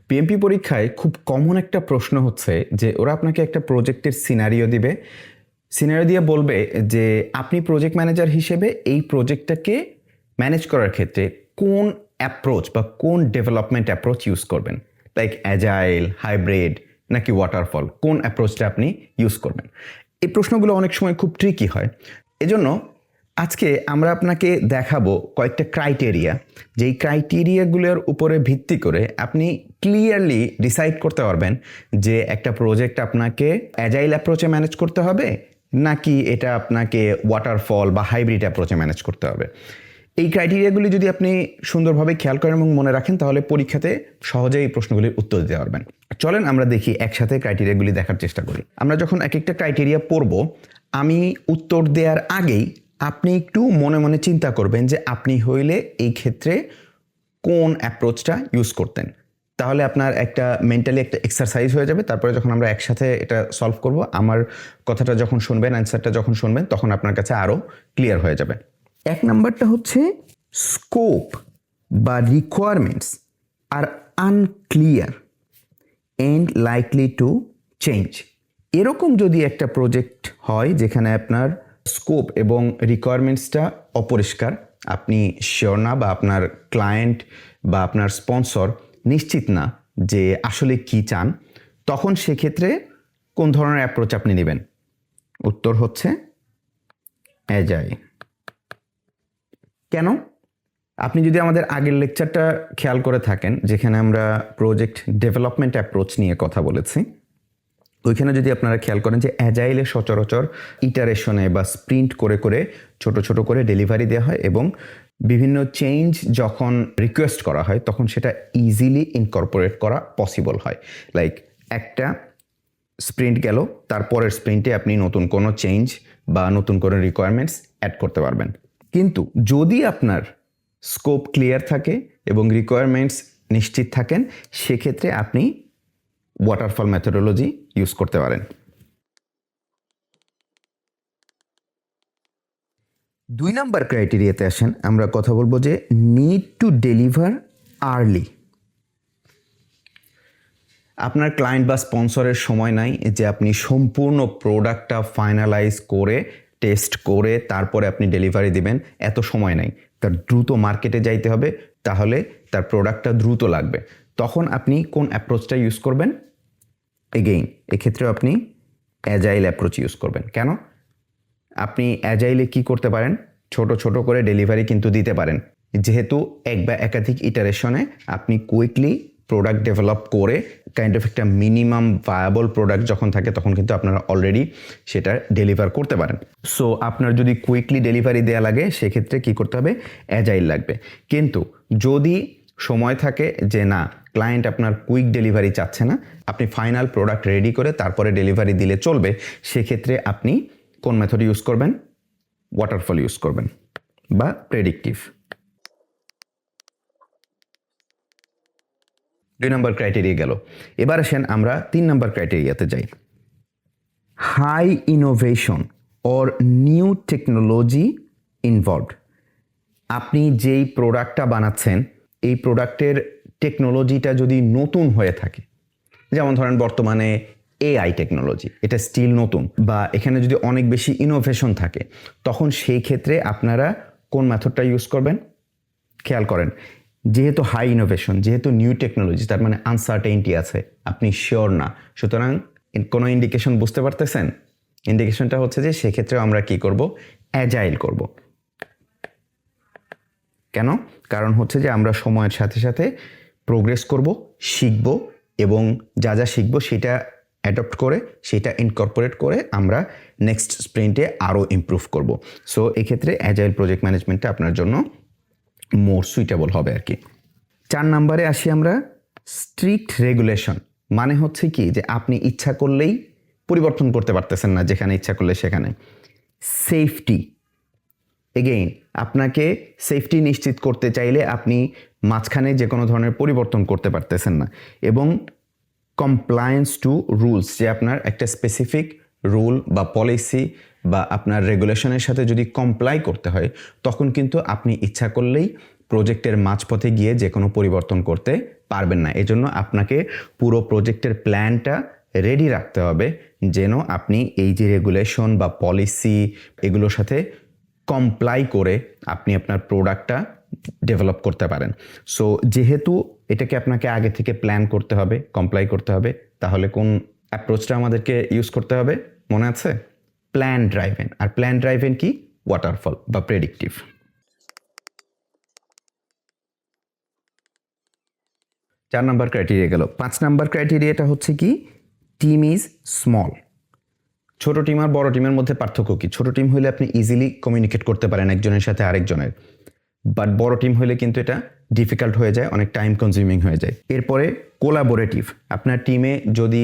PMP পরীক্ষায় খুব common একটা প্রশ্ন হচ্ছে যে ওরা আপনাকে একটা প্রজেক্টের সিনারিও দিবে, সিনারিও দিয়ে বলবে যে আপনি প্রজেক্ট ম্যানেজার হিসেবে এই প্রজেক্টটাকে ম্যানেজ করার ক্ষেত্রে কোন অ্যাপ্রোচ বা কোন ডেভেলপমেন্ট অ্যাপ্রোচ ইউজ করবেন, লাইক অ্যাজাইল, হাইব্রিড নাকি ওয়াটারফল, কোন অ্যাপ্রোচটা আপনি ইউজ করবেন। এই প্রশ্নগুলো অনেক সময় খুব ট্রিকি হয়। এজন্য আজকে আমরা আপনাকে দেখাবো কয়েকটা ক্রাইটেরিয়া, যেই ক্রাইটেরিয়াগুলোর উপরে ভিত্তি করে আপনি ক্লিয়ারলি ডিসাইড করতে পারবেন যে একটা প্রজেক্ট আপনাকে অ্যাজাইল অ্যাপ্রোচে ম্যানেজ করতে হবে নাকি এটা আপনাকে ওয়াটারফল বা হাইব্রিড অ্যাপ্রোচে ম্যানেজ করতে হবে। এই ক্রাইটেরিয়াগুলি যদি আপনি সুন্দরভাবে খেয়াল করেন এবং মনে রাখেন তাহলে পরীক্ষাতে সহজেই এই প্রশ্নগুলির উত্তর দিতে পারবেন। চলেন আমরা দেখি একসাথে ক্রাইটেরিয়াগুলি দেখার চেষ্টা করি। আমরা যখন এক একটা ক্রাইটেরিয়া পড়ব, আমি উত্তর দেওয়ার আগেই আপনি একটু মনে মনে চিন্তা করবেন যে আপনি হইলে এই ক্ষেত্রে কোন অ্যাপ্রোচটা ইউজ করতেন। তাহলে আপনার একটা মেন্টালি একটা এক্সারসাইজ হয়ে যাবে। তারপরে যখন আমরা একসাথে এটা সলভ করব, আমার কথাটা যখন শুনবেন, অ্যান্সারটা যখন শুনবেন, তখন আপনার কাছে আরও ক্লিয়ার হয়ে যাবে। এক নাম্বারটা হচ্ছে স্কোপ বা requirements are unclear and likely to change. এরকম যদি একটা প্রজেক্ট হয় যেখানে আপনার স্কোপ এবং রিকোয়ারমেন্টসটা অপরিষ্কার, আপনি শিওর না বা আপনার ক্লায়েন্ট বা আপনার স্পন্সর নিশ্চিত না যে আসলে কি চান, তখন সেক্ষেত্রে কোন ধরনের অ্যাপ্রোচ আপনি নেবেন? উত্তর হচ্ছে অ্যাজাইল। কেন? আপনি যদি আমাদের আগের লেকচারটা খেয়াল করে থাকেন যেখানে আমরা প্রজেক্ট ডেভেলপমেন্ট অ্যাপ্রোচ নিয়ে কথা বলেছি, ওইখানে যদি আপনারা খেয়াল করেন যে অ্যাজাইলে সচরাচর ইটারেশনে বা স্প্রিন্ট করে করে ছোট ছোট করে ডেলিভারি দেওয়া হয় এবং বিভিন্ন চেঞ্জ যখন রিকোয়েস্ট করা হয় তখন সেটা ইজিলি ইনকর্পোরেট করা পসিবল হয়। লাইক একটা স্প্রিন্ট গেল, তারপরের স্প্রিন্টে আপনি নতুন কোনো চেঞ্জ বা নতুন কোনো রিকোয়ারমেন্টস অ্যাড করতে পারবেন। কিন্তু যদি আপনার স্কোপ ক্লিয়ার থাকে এবং রিকোয়ারমেন্টস নিশ্চিত থাকেন, সেক্ষেত্রে আপনি ওয়াটারফল মেথোডোলজি ইউজ করতে পারেন। 2 নাম্বার ক্রাইটেরিয়াতে আসেন, আমরা কথা বলবো যে নিড টু ডেলিভার আর্লি। আপনার ক্লায়েন্ট বা স্পন্সরের সময় নাই যে আপনি সম্পূর্ণ প্রোডাক্টটা ফাইনালাইজ করে টেস্ট করে তারপরে আপনি ডেলিভারি দিবেন, এত সময় নাই। তার দ্রুত মার্কেটে যাইতে হবে, তাহলে তার প্রোডাক্টটা দ্রুত লাগবে। তখন আপনি কোন অ্যাপ্রোচটা ইউজ করবেন? এগেইন এক্ষেত্রেও আপনি অ্যাজাইল অ্যাপ্রোচ ইউজ করবেন। কেন? আপনি অ্যাজাইলে কি করতে পারেন? ছোট ছোট করে ডেলিভারি কিন্তু দিতে পারেন, যেহেতু এক বা একাধিক ইটারেশনে আপনি কুইকলি প্রোডাক্ট ডেভেলপ করে কাইন্ড অফ একটা মিনিমাম ভায়াবল প্রোডাক্ট যখন থাকে তখন কিন্তু আপনারা অলরেডি সেটা ডেলিভার করতে পারেন। সো আপনার যদি কুইকলি ডেলিভারি দেওয়া লাগে সেক্ষেত্রে কি করতে হবে? অ্যাজাইল লাগবে। কিন্তু যদি সময় থাকে যে না, ক্লায়েন্ট আপনার কুইক ডেলিভারি চাচ্ছে না, আপনি ফাইনাল প্রোডাক্ট রেডি করে তারপরে ডেলিভারি দিলে চলবে, সেক্ষেত্রে আপনি কোন মেথড ইউজ করবেন? ওয়াটারফল ইউজ করবেন বা প্রেডিক্টিভ। 2 নম্বর ক্রাইটেরিয়া গেল। এবার আসেন আমরা 3 নম্বর ক্রাইটেরিয়াতে যাই। High innovation or new technology involved. আপনি যেই প্রোডাক্টটা বানাচ্ছেন এই প্রোডাক্টের টেকনোলজিটা যদি নতুন হয়ে থাকে, যেমন ধরেন বর্তমানে এআই টেকনোলজি, এটা স্টিল নতুন, বা এখানে যদি অনেক বেশি ইনোভেশন থাকে, তখন সেই ক্ষেত্রে আপনারা কোন মেথডটা ইউজ করবেন? খেয়াল করেন, যেহেতু হাই ইনোভেশন, যেহেতু নিউ টেকনোলজি, তার মানে আনসার্টেইনটি আছে, আপনি শিওর না। সুতরাং কোনো ইন্ডিকেশন বুঝতে পারতেছেন? ইন্ডিকেশনটা হচ্ছে যে সেক্ষেত্রে আমরা কি করব? অ্যাজাইল করব। কেন? কারণ হচ্ছে যে আমরা সময়ের সাথে সাথে প্রোগ্রেস করব, শিখব এবং যা যা শিখব সেটা অ্যাডপ্ট করে সেটা ইনকর্পোরেট করে আমরা নেক্সট স্প্রিন্টে আরও ইমপ্রুভ করব। সো এক্ষেত্রে অ্যাজাইল প্রজেক্ট ম্যানেজমেন্টটা আপনার জন্য মোর সুইটেবল হবে আর কি। 4 নম্বরে আসি আমরা, স্ট্রিক্ট রেগুলেশন। মানে হচ্ছে কি যে আপনি ইচ্ছা করলেই পরিবর্তন করতে পারতেছেন না, যেখানে ইচ্ছা করলে সেখানে। সেফটি, এগেইন আপনাকে সেফটি নিশ্চিত করতে চাইলে আপনি মাঝখানে যে কোনো ধরনের পরিবর্তন করতে পারতেছেন না। এবং কমপ্লায়েন্স টু রুলস, যে আপনার একটা স্পেসিফিক রুল বা পলিসি বা আপনার রেগুলেশনের সাথে যদি কমপ্লাই করতে হয়, তখন কিন্তু আপনি ইচ্ছা করলেই প্রজেক্টের মাঝপথে গিয়ে যে কোনো পরিবর্তন করতে পারবেন না। এজন্য আপনাকে পুরো প্রজেক্টের প্ল্যানটা রেডি রাখতে হবে, যেন আপনি এই যে রেগুলেশন বা পলিসি এগুলোর সাথে কমপ্লাই করে আপনি আপনার প্রোডাক্টটা ডেভেলপ করতে পারেন। সো যেহেতু এটাকে আপনাকে আগে থেকে প্ল্যান করতে হবে, কমপ্লাই করতে হবে, তাহলে কোন অ্যাপ্রোচটা আমাদেরকে ইউজ করতে হবে মনে আছে? Plan driven. আর প্ল্যান ড্রাইভেন কি? ওয়াটারফল বা প্রেডিক্টিভ। 4 নাম্বার ক্রাইটেরিয়া গেল। 5 নাম্বার ক্রাইটেরিয়াটা হচ্ছে কি? Team is small. ছোট টিম আর বড় টিমের মধ্যে পার্থক্য কি? ছোট টিম হলে আপনি ইজিলি কমিউনিকেট করতে পারেন একজনের সাথে আরেকজনের, বাট বড় টিম হলে কিন্তু এটা ডিফিকাল্ট হয়ে যায়, অনেক টাইম কনজিউমিং হয়ে যায়। এরপরে কোলাবোরেটিভ। আপনার টিমে যদি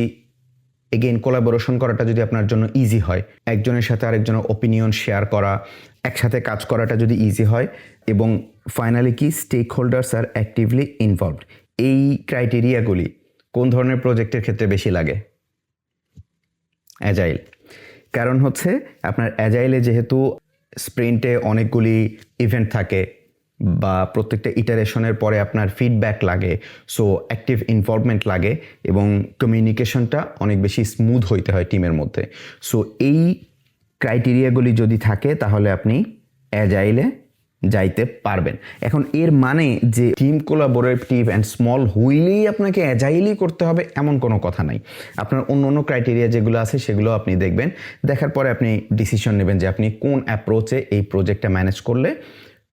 এগেইন কোলাবোরেশন করাটা যদি আপনার জন্য ইজি হয়, একজনের সাথে আরেকজনের ওপিনিয়ন শেয়ার করা, একসাথে কাজ করাটা যদি ইজি হয়, এবং ফাইনালি কি? স্টেক হোল্ডার্স আর অ্যাক্টিভলি ইনভলভড। এই ক্রাইটেরিয়াগুলি কোন ধরনের প্রজেক্টের ক্ষেত্রে বেশি লাগে? অ্যাজাইল। কারণ হচ্ছে আপনার অ্যাজাইলে যেহেতু স্প্রিন্টে অনেকগুলি ইভেন্ট থাকে বা প্রত্যেকটা ইটারেশনের পরে আপনার ফিডব্যাক লাগে, সো অ্যাক্টিভ ইনভলভমেন্ট লাগে এবং কমিউনিকেশনটা অনেক বেশি স্মুথ হইতে হয় টিমের মধ্যে। সো এই ক্রাইটেরিয়াগুলি যদি থাকে তাহলে আপনি অ্যাজাইলে যাইতে পারবেন। এখন এর মানে যে টিম কোলাবোরেটিভ অ্যান্ড স্মল হইলেই আপনাকে অ্যাজাইলই করতে হবে এমন কোনো কথা নাই। আপনার অন্য অন্য ক্রাইটেরিয়া যেগুলো আছে সেগুলো আপনি দেখবেন, দেখার পরে আপনি ডিসিশন নেবেন যে আপনি কোন অ্যাপ্রোচে এই প্রজেক্টটা ম্যানেজ করলে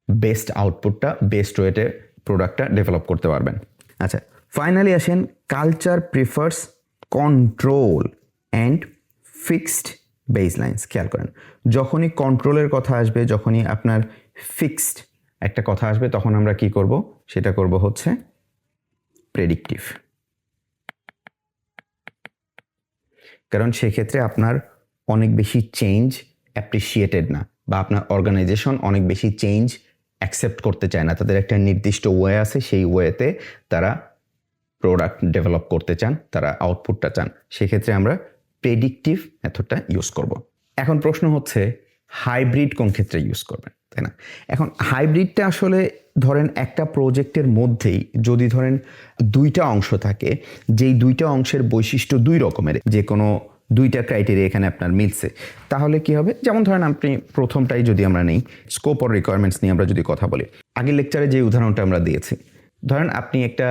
বেস্ট আউটপুটটা, বেস্ট ওয়েতে প্রোডাক্টটা ডেভেলপ করতে পারবেন। আচ্ছা, ফাইনালি আসেন, culture prefers control and fixed baselines. খেয়াল করেন, যখনই কন্ট্রোলের কথা আসবে, যখনই আপনার ফিক্সড একটা কথা আসবে, তখন আমরা কি করব? সেটা করব হচ্ছে প্রেডিক্টিভ। কারণ সেক্ষেত্রে আপনার অনেক বেশি চেঞ্জ অ্যাপ্রিসিয়েটেড না, বা আপনার অর্গানাইজেশন অনেক বেশি চেঞ্জ অ্যাকসেপ্ট করতে চায় না। তাদের একটা নির্দিষ্ট ওয়ে আছে, সেই ওয়েতে তারা প্রোডাক্ট ডেভেলপ করতে চান, তারা আউটপুটটা চান। সেক্ষেত্রে আমরা প্রেডিক্টিভ মেথডটা ইউজ করব। এখন প্রশ্ন হচ্ছে হাইব্রিড কোন ক্ষেত্রে ইউজ করবেন, তাই না? এখন হাইব্রিডটা আসলে ধরেন একটা প্রজেক্টের মধ্যেই যদি ধরেন দুইটা অংশ থাকে, যেই দুইটা অংশের বৈশিষ্ট্য দুই রকমের, যে কোনো দুইটা ক্রাইটেরিয়া এখানে আপনার মিলছে, তাহলে কি হবে? যেমন ধরেন আপনি প্রথমটাই যদি আমরা নেই, স্কোপ অর রিকোয়ারমেন্টস নিয়ে আমরা যদি কথা বলি, আগের লেকচারে যে উদাহরণটা আমরা দিয়েছি, ধরেন আপনি একটা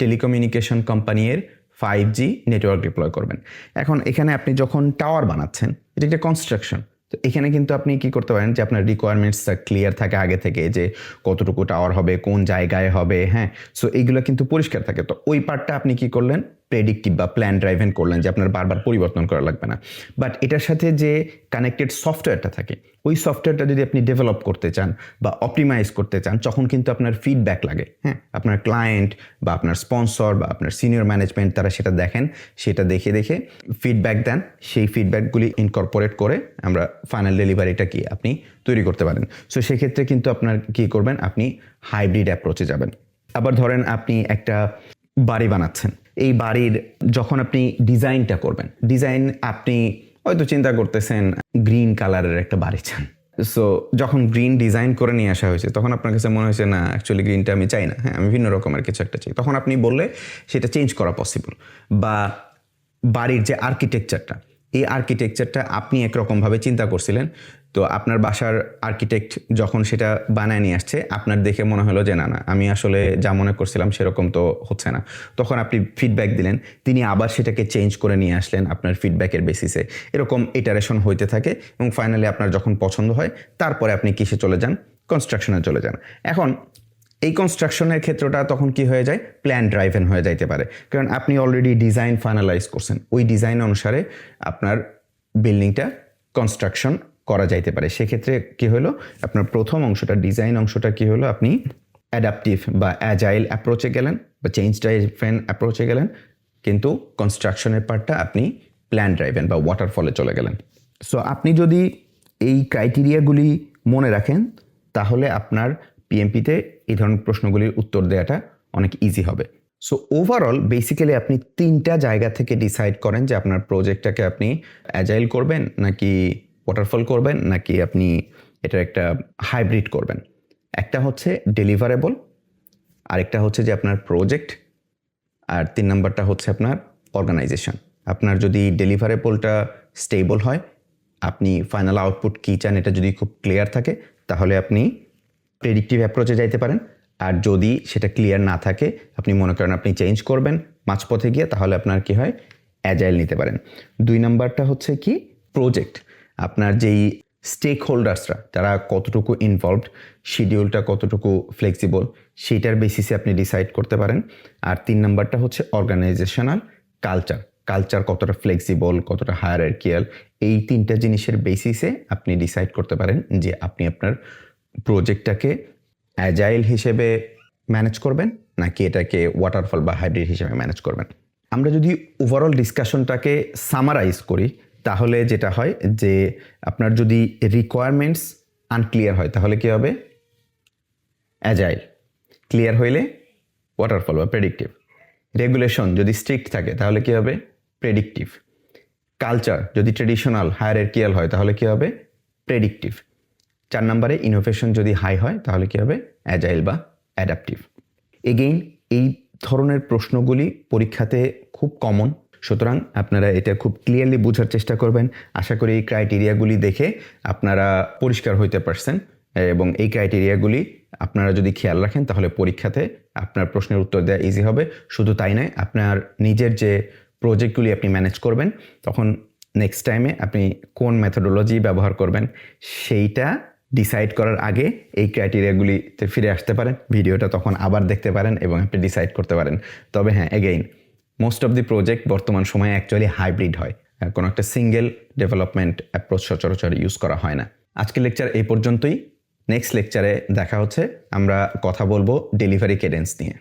টেলিকমিউনিকেশন কোম্পানির 5G নেটওয়ার্ক ডিপ্লয় করবেন। এখন এখানে আপনি যখন টাওয়ার বানাচ্ছেন, এটা একটা কনস্ট্রাকশন, তো এখানে কিন্তু আপনি কি করতে পারেন যে আপনার রিকোয়ারমেন্টসটা ক্লিয়ার থাকে আগে থেকে, যে কতটুকু টাওয়ার হবে, কোন জায়গায় হবে, হ্যাঁ। সো এইগুলো কিন্তু পরিষ্কার থাকে। তো ওই পার্টটা আপনি কি করলেন? প্রেডিক্টিভ বা প্ল্যান ড্রাইভেন করলেন, যে আপনার বারবার পরিবর্তন করা লাগবে না। বাট এটার সাথে যে কানেক্টেড সফটওয়্যারটা থাকে, ওই সফটওয়্যারটা যদি আপনি ডেভেলপ করতে চান বা অপটিমাইজ করতে চান, তখন কিন্তু আপনার ফিডব্যাক লাগে, হ্যাঁ। আপনার ক্লায়েন্ট বা আপনার স্পন্সর বা আপনার সিনিয়র ম্যানেজমেন্ট তারা সেটা দেখেন, সেটা দেখে দেখে ফিডব্যাক দেন, সেই ফিডব্যাকগুলি ইনকর্পোরেট করে আমরা ফাইনাল ডেলিভারিটা কি আপনি তৈরি করতে পারেন। সো সেক্ষেত্রে কিন্তু আপনার কি করবেন? আপনি হাইব্রিড অ্যাপ্রোচে যাবেন। আবার ধরেন আপনি একটা বাড়ি বানাচ্ছেন, এই বাড়ির যখন আপনি ডিজাইনটা করবেন, ডিজাইন আপনি হয়তো চিন্তা করতেছেন গ্রিন কালারের একটা বাড়ি চান। সো যখন গ্রিন ডিজাইন করে নিয়ে আসা হয়েছে, তখন আপনার কাছে মনে হয়েছে না, অ্যাকচুয়ালি গ্রিনটা আমি চাই না, হ্যাঁ, আমি ভিন্ন রকমের কিছু একটা চাই। তখন আপনি বললে সেটা চেঞ্জ করা পসিবল। বা বাড়ির যে আর্কিটেকচারটা, এই আর্কিটেকচারটা আপনি একরকমভাবে চিন্তা করছিলেন, তো আপনার বাসার আর্কিটেক্ট যখন সেটা বানায় নিয়ে আসছে, আপনার দেখে মনে হলো যে না না, আমি আসলে যা মনে করছিলাম সেরকম তো হচ্ছে না। তখন আপনি ফিডব্যাক দিলেন, তিনি আবার সেটাকে চেঞ্জ করে নিয়ে আসলেন আপনার ফিডব্যাকের বেসিসে। এরকম ইটারেশন হইতে থাকে এবং ফাইনালি আপনার যখন পছন্দ হয়, তারপরে আপনি কিসে চলে যান? কনস্ট্রাকশনে চলে যান। এখন এই কনস্ট্রাকশনের ক্ষেত্রটা তখন কি হয়ে যায়? প্ল্যান ড্রাইভেন হয়ে যাইতে পারে, কারণ আপনি অলরেডি ডিজাইন ফাইনালাইজ করছেন, ওই ডিজাইন অনুসারে আপনার বিল্ডিংটা কনস্ট্রাকশন করা যাইতে পারে। সেক্ষেত্রে কি হলো? আপনার প্রথম অংশটা, ডিজাইন অংশটা কি হলো? আপনি অ্যাডাপটিভ বা অ্যাজাইল অ্যাপ্রোচে গেলেন বা চেঞ্জ ড্রাইভেন অ্যাপ্রোচে গেলেন, কিন্তু কনস্ট্রাকশনের পার্টটা আপনি প্ল্যান ড্রাইভেন বা ওয়াটারফলে চলে গেলেন। সো আপনি যদি এই ক্রাইটেরিয়াগুলি মনে রাখেন, তাহলে আপনার পিএমপিতে এই ধরনের প্রশ্নগুলির উত্তর দেওয়াটা অনেক ইজি হবে। সো ওভারঅল বেসিক্যালি আপনি 3টা জায়গা থেকে ডিসাইড করেন যে আপনার প্রজেক্টটাকে আপনি অ্যাজাইল করবেন, নাকি ওয়াটারফল করবেন, নাকি আপনি এটা একটা হাইব্রিড করবেন। একটা হচ্ছে ডেলিভারেবল, আরেকটা হচ্ছে যে আপনার প্রজেক্ট, আর 3 নাম্বারটা হচ্ছে আপনার অর্গানাইজেশন। আপনার যদি ডেলিভারেবলটা স্টেবল হয়, আপনি ফাইনাল আউটপুট কী চান এটা যদি খুব ক্লিয়ার থাকে, তাহলে আপনি প্রেডিক্টিভ অ্যাপ্রোচে যাইতে পারেন। আর যদি সেটা ক্লিয়ার না থাকে, আপনি মনে করেন আপনি চেঞ্জ করবেন মাঝপথে গিয়ে, তাহলে আপনার কি হয়, অ্যাজাইল নিতে পারেন। 2 নাম্বারটা হচ্ছে কি প্রজেক্ট, আপনার যেই স্টেক হোল্ডার্সরা তারা কতটুকু ইনভলভড, শিডিউলটা কতটুকু ফ্লেক্সিবল, সেইটার বেসিসে আপনি ডিসাইড করতে পারেন। আর 3 নাম্বারটা হচ্ছে অর্গানাইজেশনাল কালচার কতটা ফ্লেক্সিবল, কতটা হায়ারার্কিয়াল, এই 3টা জিনিসের বেসিসে আপনি ডিসাইড করতে পারেন যে আপনি আপনার প্রজেক্টটাকে অ্যাজাইল হিসেবে ম্যানেজ করবেন নাকি এটাকে ওয়াটারফল বা হাইব্রিড হিসেবে ম্যানেজ করবেন। আমরা যদি ওভারঅল ডিসকাশনটাকে সামারাইজ করি, তাহলে যেটা হয় যে আপনার যদি রিকোয়ারমেন্টস আনক্লিয়ার হয় তাহলে কী হবে, অ্যাজাইল। ক্লিয়ার হইলে ওয়াটারফল বা প্রেডিক্টিভ। রেগুলেশন যদি স্ট্রিক্ট থাকে তাহলে কী হবে, প্রেডিক্টিভ। কালচার যদি ট্রেডিশনাল হায়ারার্কিয়াল হয় তাহলে কী হবে, প্রেডিক্টিভ। 4 নম্বরে ইনোভেশন যদি হাই হয় তাহলে কী হবে, অ্যাজাইল বা অ্যাডাপটিভ। এগেইন এই ধরনের প্রশ্নগুলি পরীক্ষাতে খুব কমন, সুতরাং আপনারা এটা খুব ক্লিয়ারলি বোঝার চেষ্টা করবেন। আশা করি এই ক্রাইটেরিয়াগুলি দেখে আপনারা পরিষ্কার হইতে পারছেন, এবং এই ক্রাইটেরিয়াগুলি আপনারা যদি খেয়াল রাখেন তাহলে পরীক্ষাতে আপনার প্রশ্নের উত্তর দেওয়া ইজি হবে। শুধু তাই নয়, আপনার নিজের যে প্রজেক্টগুলি আপনি ম্যানেজ করবেন, তখন নেক্সট টাইমে আপনি কোন মেথোডোলজি ব্যবহার করবেন সেইটা ডিসাইড করার আগে এই ক্রাইটেরিয়াগুলিতে ফিরে আসতে পারেন, ভিডিওটা তখন আবার দেখতে পারেন এবং আপনি ডিসাইড করতে পারেন। তবে হ্যাঁ, again most of the project বর্তমান সময়ে অ্যাকচুয়ালি হাইব্রিড হয়, কোনো একটা সিঙ্গেল ডেভেলপমেন্ট অ্যাপ্রোচ সচরাচর ইউজ করা হয় না। আজকের লেকচার এই পর্যন্তই। নেক্সট লেকচারে দেখা হচ্ছে, আমরা কথা বলবো ডেলিভারি কেডেন্স নিয়ে।